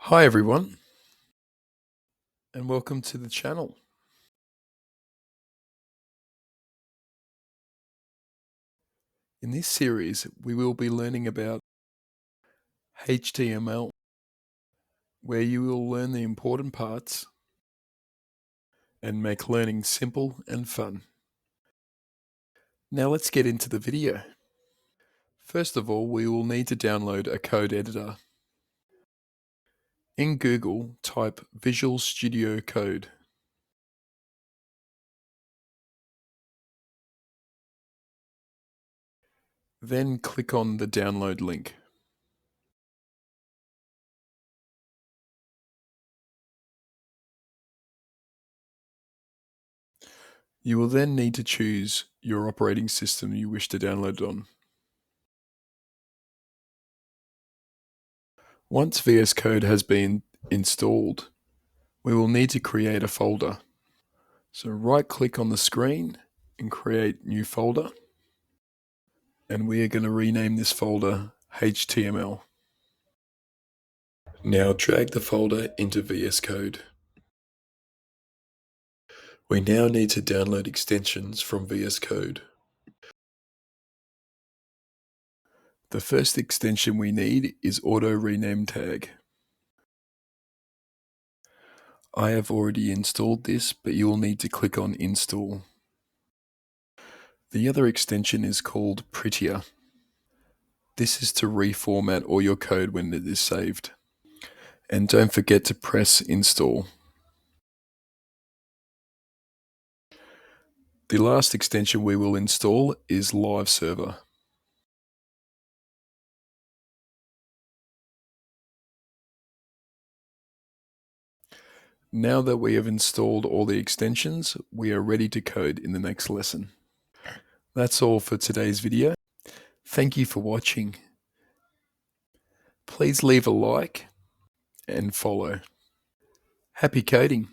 Hi everyone, and welcome to the channel. In this series, we will be learning about HTML, where you will learn the important parts and make learning simple and fun. Now let's get into the video. First of all, we will need to download a code editor. In Google, type Visual Studio Code. Then click on the download link. You will then need to choose your operating system you wish to download it on. Once VS Code has been installed, we will need to create a folder. So right-click on the screen and create new folder. And we are going to rename this folder HTML. Now drag the folder into VS Code. We now need to download extensions from VS Code. The first extension we need is Auto Rename Tag. I have already installed this, but you will need to click on Install. The other extension is called Prettier. This is to reformat all your code when it is saved. And don't forget to press Install. The last extension we will install is Live Server. Now that we have installed all the extensions, we are ready to code in the next lesson. That's all for today's video. Thank you for watching. Please leave a like and follow. Happy coding!